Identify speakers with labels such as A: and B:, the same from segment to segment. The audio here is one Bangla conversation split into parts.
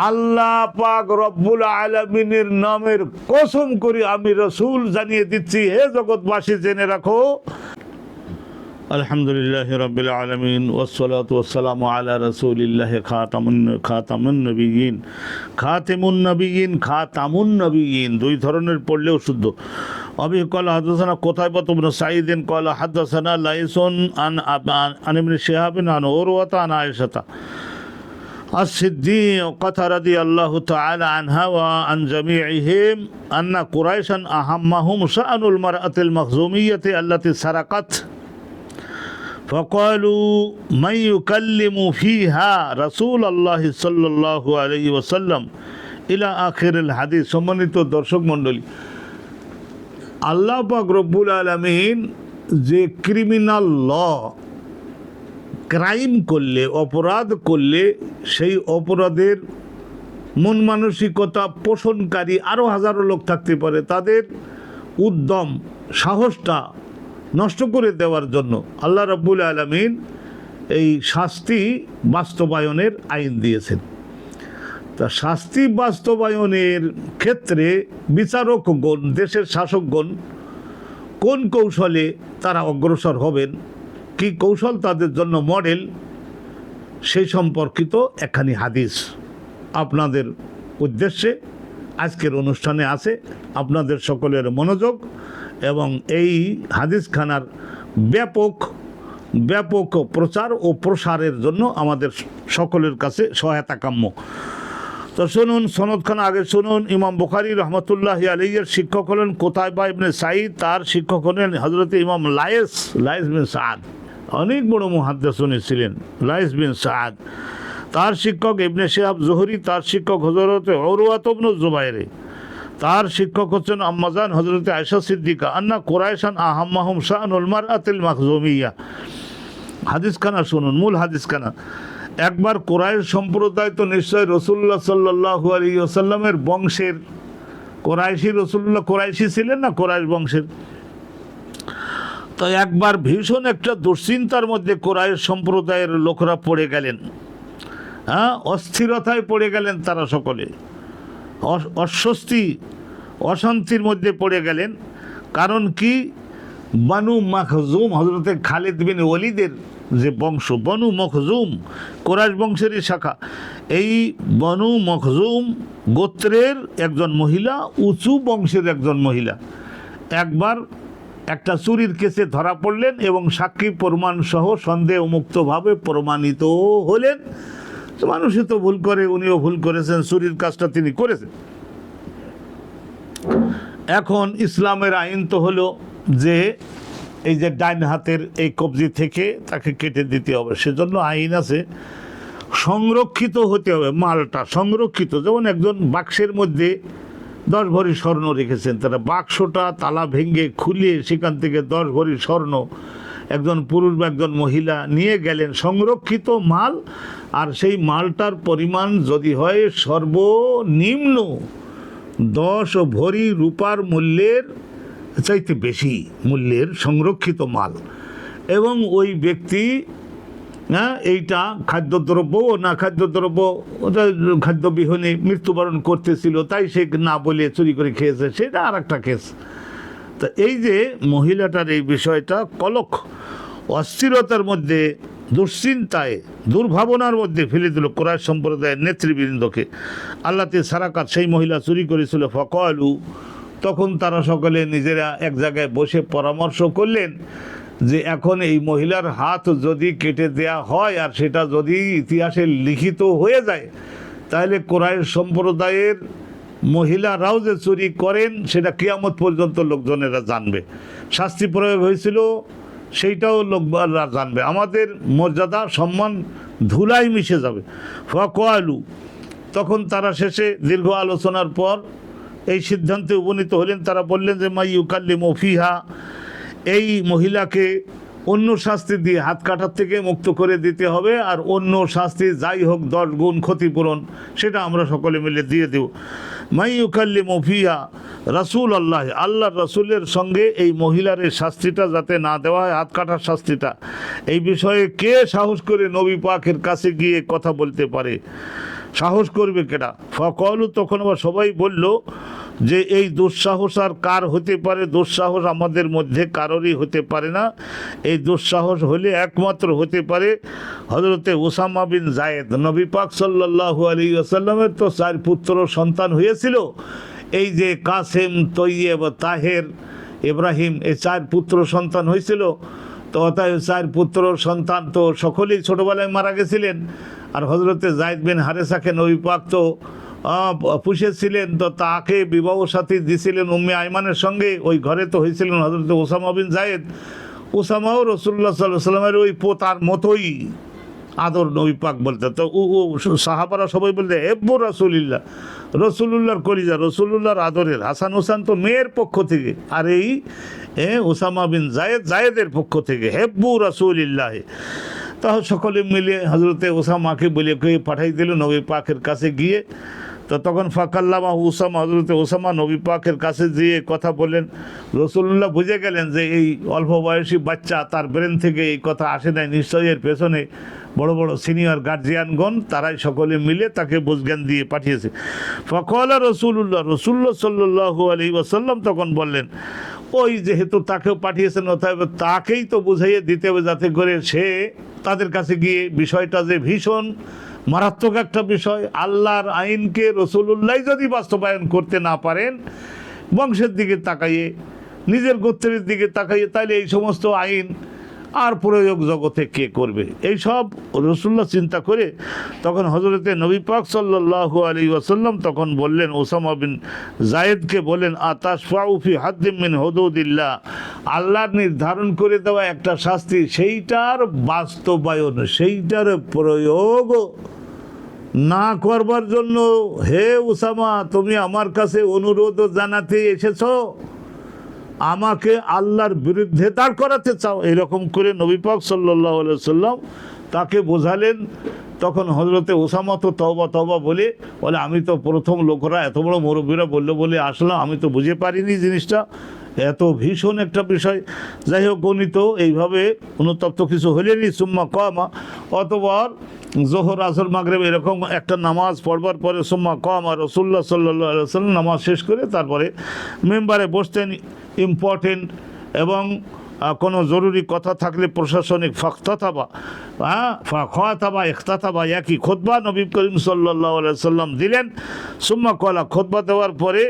A: আল্লাহ পাক রব্বুল আলামিনের নামের কসম করে আমি রাসূল জানিয়ে দিচ্ছি, হে জগৎবাসী জেনে রাখো, আলহামদুলিল্লাহি রাব্বিল আলামিন ওয়াসসালাতু ওয়াসসালামু আলা রাসূলিল্লাহি খাতামুন নবিয়্যিন দুই ধরনের পড়লেও শুদ্ধ। আবি ক্বালা হাদাসানা কুতাইবা ইবনে সাঈদ ক্বালা হাদাসানা লাইসুন আন ইবনে শিহাব আন উরওয়াতা আন আয়েশা الصديقة رضي الله تعالى عنها وعن جميعهم أن قريشا أهمهم شأن المرأة المخزومية التي سرقت فقالوا من يكلم فيها رسول الله صلى الله عليه وسلم إلى آخر الحديث। সম্মানিত দর্শক মণ্ডলী, আল্লাহ পাক রব্বুল আলামিন যে ক্রিমিনাল ল, ক্রাইম করলে, অপরাধ করলে সেই অপরাধের মন মানসিকতা পোষণকারী আরও হাজারো লোক থাকতে পারে, তাদের উদ্যম সাহসটা নষ্ট করে দেওয়ার জন্য আল্লাহ রাব্বুল আলামিন এই শাস্তি বাস্তবায়নের আইন দিয়েছেন। তা শাস্তি বাস্তবায়নের ক্ষেত্রে বিচারকগণ, দেশের শাসকগণ কোন কৌশলে তারা অগ্রসর হবেন, কি কৌশল তাদের জন্য মডেল, সেই সম্পর্কিত একখানি হাদিস আপনাদের উদ্দেশ্যে আজকের অনুষ্ঠানে আছে। আপনাদের সকলের মনোযোগ এবং এই হাদিসখানার ব্যাপক প্রচার ও প্রসারের জন্য আমাদের সকলের কাছে সহায়তা কাম্য। তো শুনুন, সনদখানা আগে শুনুন। ইমাম বুখারী রহমতুল্লাহি আলাইহির শিক্ষক হলেন কুতাইবা ইবনে সাঈদ, তার শিক্ষক হলেন হযরত ইমাম লাইস বিন সাদ, অনেক বড় মুহাদ্দিস ছিলেন লাইস বিন সাদ। তার শিক্ষক ইবনে শিহাব জুহরি, তার শিক্ষক হযরত উরওয়া ইবনে জুবাইর, তার শিক্ষক হচ্ছেন আম্মাজান হযরত আয়েশা সিদ্দিকা আন্না কুরাইশান আহাম্মাহুম শাআনুল মারআতিল মাখজুমিয়া। হাদিসখানা শুনুন, মূল হাদিসখানা। একবার কুরাইশ সম্প্রদায় তো নিশ্চয় রাসূলুল্লাহ সাল্লাল্লাহু আলাইহি ওয়াসাল্লামের বংশের, কুরাইশি, রাসূলুল্লাহ কুরাইশি ছিলেন না, কুরাইশ বংশের। তো একবার ভীষণ একটা দুশ্চিন্তার মধ্যে কুরাইশ সম্প্রদায়ের লোকরা পড়ে গেলেন, অস্থিরতায় পড়ে গেলেন, তারা সকলে অশান্তির মধ্যে পড়ে গেলেন। কারণ কি, বানু মাখজুম, হযরতে খালিদ বিন ওয়ালিদের যে বংশ, বনু মখজুম কুরাইশ বংশেরই শাখা, এই বনু মখজুম গোত্রের একজন মহিলা, উঁচু বংশের একজন মহিলা একবার একটা চুরির কেসে ধরা পড়লেন এবং সাক্ষী প্রমাণ সহ সন্দেহমুক্তভাবে প্রমাণিত হলেন। মানুষই তো ভুল করে, উনিও ভুল করেছেন, চুরির কাজটা তিনি করেছেন। এখন ইসলামের আইন তো হলো যে এই যে ডাইন হাতের এই কবজি থেকে তাকে কেটে দিতে হবে, সেজন্য আইন আছে সংরক্ষিত হতে হবে, মালটা সংরক্ষিত। যেমন একজন বাক্সের মধ্যে 10 ভরি স্বর্ণ রেখেছেন, তারা বাক্সটা তালা ভেঙে খুলে সেখান থেকে 10 ভরি স্বর্ণ একজন পুরুষ বা একজন মহিলা নিয়ে গেলেন, সংরক্ষিত মাল। আর সেই মালটার পরিমাণ যদি হয় সর্বনিম্ন 10 ভরি রূপার মূল্যের চাইতে বেশি মূল্যের সংরক্ষিত মাল, এবং ওই ব্যক্তি এইটা খাদ্যদ্রব্য ও না খাদ্যদ্রব্য, ওটা খাদ্যবিহীনে মৃত্যুবরণ করতেছিল, তাই সে না বলে চুরি করে খেয়েছে, সেটা আর একটা কেস। তা এই যে মহিলাটার এই বিষয়টা কলক, অস্থিরতার মধ্যে, দুশ্চিন্তায়, দুর্ভাবনার মধ্যে ফেলে দিল কুরাইশ সম্প্রদায়ের নেতৃবৃন্দকে। আল্লাতে সারাকাত, সেই মহিলা চুরি করেছিল। ফাকালু, তখন তারা সকলে নিজেরা এক জায়গায় বসে পরামর্শ করলেন যে এখন এই মহিলার হাত যদি কেটে দেয়া হয় আর সেটা যদি ইতিহাসে লিখিত হয়ে যায়, তাহলে কুরাইশ সম্প্রদায়ের মহিলারাও যে চুরি করেন সেটা কিয়ামত পর্যন্ত লোকজনেরা জানবে। শাস্তি প্রয়োগ হয়েছিল সেইটাও লোকরা জানবে, আমাদের মর্যাদা সম্মান ধুলাই মিশে যাবে। ফাকালু, তখন তারা শেষে দীর্ঘ আলোচনার পর এই সিদ্ধান্তে উপনীত হলেন। তারা বললেন যে মাই ইউকাল্লিমু ফিহা, এই মহিলাকে অন্য শাস্তি দিয়ে হাত কাটার থেকে মুক্ত করে দিতে হবে, আর অন্য শাস্তি যাই হোক 10 গুণ ক্ষতিপূরণ সেটা আমরা সকলে মিলে দিয়ে দেব। মাই ইউকাল্লিমু ফিহা রাসূল আল্লাহ, আল্লাহর রাসূলের সঙ্গে এই মহিলার এই শাস্তিটা যাতে না দেওয়া হয়, হাত কাটার শাস্তিটা, এই বিষয়ে কে সাহস করে নবী পাকের কাছে গিয়ে কথা বলতে পারে? সাহস করবে কেনা? ফকলু, তখন আবার সবাই বলল যে এই দুঃসাহস আর কার হতে পারে? দুঃসাহস আমাদের মধ্যে কারোরই হতে পারে না। এই দুঃসাহস হলে একমাত্র হতে পারে হজরতে ওসামা বিন জায়েদ। নবী পাক সাল্লাল্লাহু আলাইহি ওয়াসাল্লামের তো 4 পুত্র সন্তান হয়েছিল, এই যে কাসেম, তৈয়ব, তাহের, ইব্রাহিম, এই 4 পুত্র সন্তান হয়েছিল। তো অতএব 4 পুত্র সন্তান তো সকলেই ছোটোবেলায় মারা গেছিলেন। আর হজরতে জায়েদ বিন হারেসাকে নবী পাক তো পুষেছিলেন, তো তাকে বিবাহ সাথী দিয়েছিলেন উম্মে আইমানের সঙ্গে। ওই ঘরে তো হয়েছিলেন হজরত ওসামা বিন জায়েদ। ওসামাও রসুল্লাহ সাল্লাল্লাহু আলাইহি ওয়াসাল্লামের ওই পোতার মতোই আদর নবী পাক বলতে। তো সাহাবারা সবাই বলতে হেব্বু রাসূলিল্লাহ, রসুলুল্লাহর কলিজা, রসুলুল্লাহর আদরের। হাসান হোসেন তো মেয়ের পক্ষ থেকে, আর এই ওসামা বিন জায়েদ জায়েদের পক্ষ থেকে হেব্বু রাসূলিল্লাহ। তাহলে সকলে মিলে হজরতে ওসামাকে বলে পাঠাই দিল নবী পাকের কাছে গিয়ে। তো তখন ফাকাল্লামা ওসামা, হজরতে ওসামা নবী পাকের কাছে গিয়ে কথা বললেন। রসুল্লাহ বুঝে গেলেন যে এই অল্প বয়সী বাচ্চা, তার ব্রেন থেকে এই কথা আসে নাই, নিশ্চয়ই এর পেছনে বড় বড় সিনিয়র গার্জিয়ানগণ তারাই সকলে মিলে তাকে বুঝজ্ঞান দিয়ে পাঠিয়েছে। ফকলা রসুল্লাহ সাল্লাল্লাহু আলাইহি ওয়াসাল্লাম তখন বললেন, ওই যেহেতু তাকেও পাঠিয়েছেন অতএব তাকেই তো বুঝাইয়ে দিতে হবে, যাতে করে সে তাদের কাছে গিয়ে বিষয়টা যে ভীষণ মারাত্মক একটা বিষয়, আল্লাহর আইনকে রসুলুল্লাহ যদি বাস্তবায়ন করতে না পারেন, বংশের দিকে তাকাইয়ে, নিজের গোত্রের দিকে তাকাইয়ে, তাহলে এই সমস্ত আইন আর প্রয়োগ জগতে কে করবে? এই সব রসুল্লাহ চিন্তা করে তখন হজরতে নবী পাক সাল্লাল্লাহু আলাইহি ওয়াসাল্লাম তখন বললেন, ওসামা বিন জায়েদকে বলেন, আতাশফাউ ফি হাদ্দিম মিন হুদুদিল্লাহ, আল্লাহর নির্ধারণ করে দেওয়া একটা শাস্তি, সেইটার বাস্তবায়ন, সেইটার প্রয়োগ না করবার জন্য হে ওসামা তুমি আমার কাছে অনুরোধ জানাতে এসেছো, আমাকে আল্লাহর বিরুদ্ধে দাঁড় করাতে চাও? এরকম করে নবী পাক সাল্লাল্লাহু আলাইহি ওয়াসাল্লাম তাকে বোঝালেন। তখন হজরতে ওসামা তো তওবা বলে আমি তো প্রথম লোকরা, এত বড় মুরব্বীরা বললো বলে আসলাম, আমি তো বুঝে পারিনি জিনিসটা, এত ভীষণ একটা বিষয়। যাই হোক, গণিত এইভাবে অনুতপ্ত কিছু হলেনি। সুম্মা কামা, অতঃপর জোহর, আসর, মাগরিব এরকম একটা নামাজ পড়বার পরে সুম্মা কামা রাসূলুল্লাহ সাল্লাল্লাহু আলাইহি ওয়াসাল্লাম নামাজ শেষ করে তারপরে মেম্বারে বসতেন। ইম্পর্টেন্ট এবং কোনো জরুরি কথা থাকলে প্রশাসনিক ফাখতাতাবা, ফাখতাবা, ইখতাতাবা, একই খুতবা নবী করিম সাল্লাল্লাহু আলাইহি ওয়াসাল্লাম দিলেন। সুম্মা কলা, খুতবা দেওয়ার পরে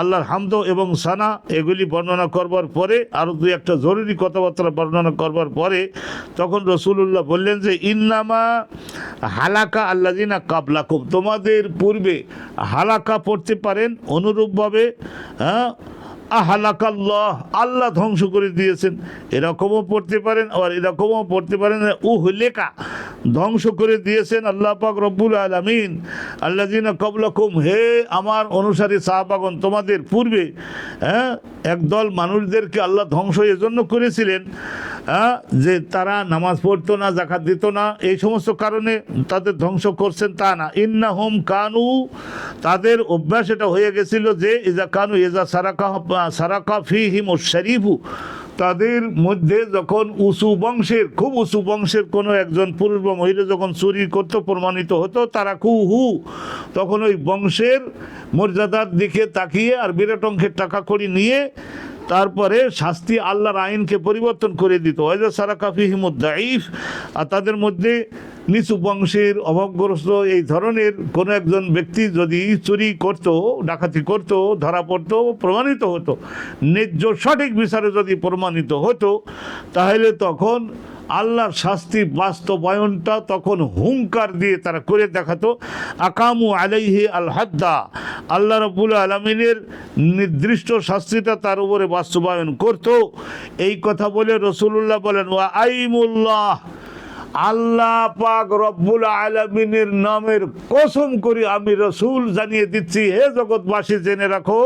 A: আল্লাহর হামদ এবং সানা এগুলি বর্ণনা করবার পরে আরও 2-1টা জরুরি কথাবার্তা বর্ণনা করবার পরে তখন রসুলুল্লাহ বললেন যে ইন্নামা হালাকা আল্লাযিনা কাবলাকুম, তোমাদের পূর্বে হালাকা পড়তে পারেন অনুরূপভাবে আহালাকাল্লাহ, আল্লাহ ধ্বংস করে দিয়েছেন, এরকমও পড়তে পারেন। আবার এরকমও পড়তে পারেন উহলেকা, ধ্বংস করে দিয়েছেন আল্লাহ পাক রব্বুল আলামিন আল্লাযিনা ক্বাবলাকুম, হে আমার অনুসারী সাহাবাগণ, তোমাদের পূর্বে একদল মানুষদেরকে আল্লাহ ধ্বংস এজন্য করেছিলেন যে তারা নামাজ পড়তো না, যাকাত দিত না, এই সমস্ত কারণে তাদের ধ্বংস করছেন তা না। ইন্নাহুম কানু, তাদের অভ্যাস এটা হয়ে গেছিল যে ইজা কানু ইজা সারাকা ফিহিমুশ শরীফু, তাদের মধ্যে যখন খুব উঁচু বংশের কোনো একজন পুরুষ বা মহিলা যখন চুরি করতে প্রমাণিত হতো, তারা তখন ওই বংশের মর্যাদার দিকে তাকিয়ে আর বিরাট অঙ্কের টাকা কড়ি নিয়ে তারপরে শাস্তি আল্লাহর আইনকে পরিবর্তন করে দিত। ওয়াইজা সারাকা ফিহিমুদ দাঈফ, আর তাদের মধ্যে নিচু বংশের অভাবগ্রস্ত এই ধরনের কোনো একজন ব্যক্তি যদি চুরি করত, ডাকাতি করত, ধরা পড়ত, প্রমাণিত হতো, ন্যায্য সঠিক বিচারে যদি প্রমাণিত হতো, তাহলে তখন আল্লাহর শাস্তি বাস্তবায়নটা তখন হুঙ্কার দিয়ে তারা করে দেখাতো। আকামু আলাইহি আল হাদ্দা, আল্লাহ রাব্বুল আলামিনের নির্দিষ্ট শাস্তিটা তার উপরে বাস্তবায়ন করত। এই কথা বলে রসুলুল্লাহ বলেন, ওয়া আইমুল্লাহ, আল্লাহ পাক রব্বুল আলামিনের নামের কসম করি আমি রসুল জানিয়ে দিচ্ছি, হে জগৎবাসী জেনে রাখো,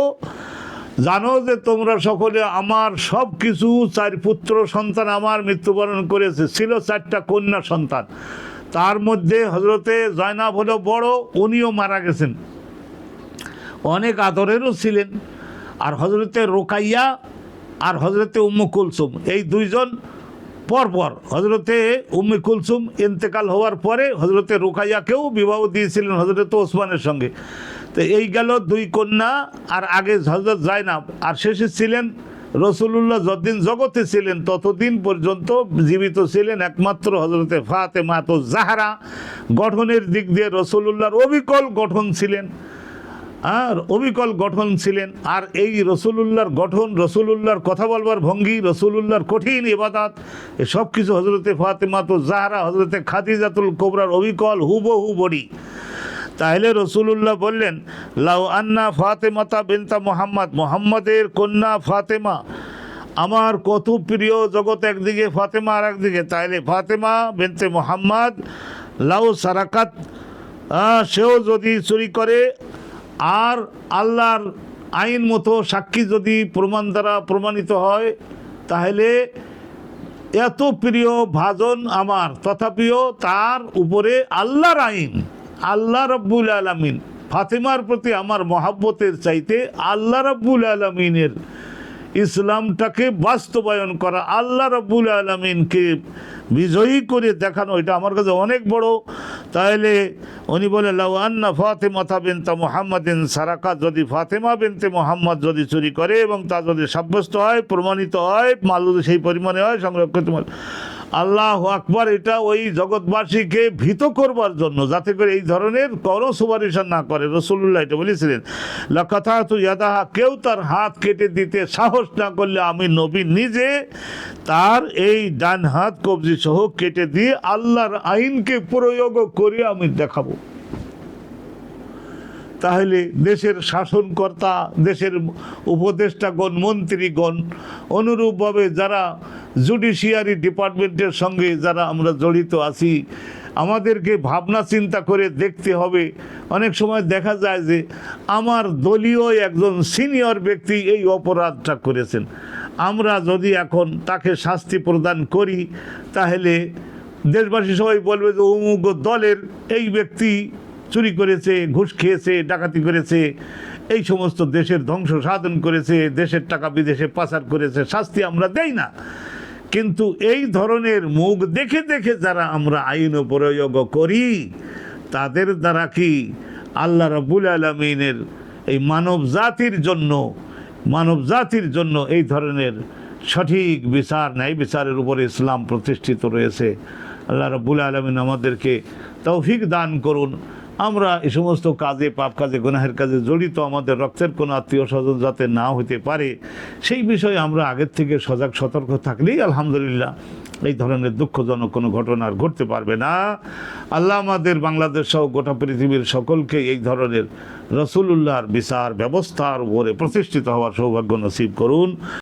A: জানো যে তোমরা সকলে আমার সব কিছু 4 পুত্র সন্তান আমার মৃত্যুবরণ করেছে। ছিল 4টা কন্যা সন্তান, তার মধ্যে হজরতে জয়নাব হলো বড়, উনিও মারা গেছেন, অনেক আদরেরও ছিলেন। আর হজরতে রোকাইয়া আর হজরতে উম্মু কুলসুম, এই 2জন পরপর হজরতে উম্মে কুলসুম ইন্তেকাল হওয়ার পরে হজরতে রুকাইয়াকেও বিবাহ দিয়েছিলেন হজরত ওসমানের সঙ্গে। তো এই গেল দুই কন্যা, আর আগে হজরত জাইনাব, আর শেষে ছিলেন রসুলুল্লাহ। যতদিন জগতে ছিলেন ততদিন পর্যন্ত জীবিত ছিলেন একমাত্র হজরতে ফাতেমা তো জাহরা। গঠনের দিক দিয়ে রসুলুল্লাহর অবিকল গঠন ছিলেন, আর অবিকল গঠন ছিলেন। আর এই রসুলুল্লাহর গঠন, রসুলুল্লাহর কথা বলবার ভঙ্গি, রসুলুল্লাহর কঠিন ইবাদত, এসব কিছু হজরতে ফাতেমা তো জাহরা, হজরতে খাদিজাতুল কোবরার অবিকল হুবহু বডি। তাহলে রসুলুল্লাহ বললেন, লাউ আন্না ফাতেমাতা বিনতা মোহাম্মদ, মোহাম্মদের কন্যা ফাতেমা আমার কত প্রিয়, জগৎ একদিকে, ফাতেমা আর একদিকে। তাহলে ফাতেমা বিনতে মোহাম্মদ লাউ সারাকাত, সেও যদি চুরি করে, আর আল্লাহর আইন মতো সাক্ষী যদি প্রমাণ দ্বারা প্রমাণিত হয়, তাহলে এত প্রিয় ভাজন আমার, তথাপিও তার উপরে আল্লাহর আইন, আল্লাহ রাব্বুল আলামিন, ফাতেমার প্রতি আমার মহাব্বতের চাইতে আল্লাহ রাব্বুল আলামিনের ইসলামটাকে বাস্তবায়ন করা, আল্লাহ রাব্বুল আলামিনকে বিজয়ী করে দেখানো, এটা আমার কাছে অনেক বড়। তাহলে উনি বলে, লাউ আন্না ফাতেমাতা বিনতা মুহাম্মাদিন সারাকাত, যদি ফাতেমা বিনতে মোহাম্মদ যদি চুরি করে এবং তা যদি সাব্যস্ত হয়, প্রমাণিত হয়, মাল যদি সেই পরিমাণে হয়, সংরক্ষিত মাল। আল্লাহু আকবার। এটা ওই জগৎবাসীকে ভীত করবার জন্য, যাতে করে এই ধরনের কোনো সুপারিশন না করে। রসুল্লাহ এটা বলেছিলেন, লাকাতাতু ইয়াদাহা, কেউ তার হাত কেটে দিতে সাহস না করলে আমি নবী নিজে তার এই ডান হাত কবজি সহ কেটে দিয়ে আল্লাহর আইনকে প্রয়োগ করে আমি দেখাবো। তাহলে দেশের শাসনকর্তা, দেশের উপদেষ্টাগণ, মন্ত্রীগণ, অনুরূপভাবে যারা জুডিশিয়ারি ডিপার্টমেন্টের সঙ্গে যারা আমরা জড়িত আছি, আমাদেরকে ভাবনা চিন্তা করে দেখতে হবে। অনেক সময় দেখা যায় যে আমার দলীয় একজন সিনিয়র ব্যক্তি এই অপরাধটা করেছেন, আমরা যদি এখন তাকে শাস্তি প্রদান করি, তাহলে দেশবাসী সবাই বলবে যে অমুক দলের এই ব্যক্তি চুরি করেছে, ঘুষ খেয়েছে, ডাকাতি করেছে, এই সমস্ত দেশের ধ্বংস সাধন করেছে, দেশের টাকা বিদেশে পাচার করেছে, শাস্তি আমরা দেই না। কিন্তু এই ধরনের মুখ দেখে দেখে যারা আমরা আইন প্রয়োগ করি, তাদের দ্বারা কি আল্লাহ রাব্বুল আলামিনের এই মানব জাতির জন্য এই ধরনের সঠিক বিচার, ন্যায় বিচারের উপরে ইসলাম প্রতিষ্ঠিত রয়েছে। আল্লাহ রাব্বুল আলামিন আমাদেরকে তৌফিক দান করুন। আমরা এই সমস্ত কাজে, পাপ কাজে, গুনাহের কাজে জড়িত আমাদের রক্তের কোনো আত্মীয় স্বজন যাতে না হতে পারে, সেই বিষয়ে আমরা আগের থেকে সজাগ সতর্ক থাকলেই আলহামদুলিল্লাহ এই ধরনের দুঃখজনক কোনো ঘটনা আর ঘটতে পারবে না। আল্লাহ আমাদের বাংলাদেশ সহ গোটা পৃথিবীর সকলকে এই ধরনের রসুলুল্লাহর বিচার ব্যবস্থার উপরে প্রতিষ্ঠিত হওয়ার সৌভাগ্য নসিব করুন।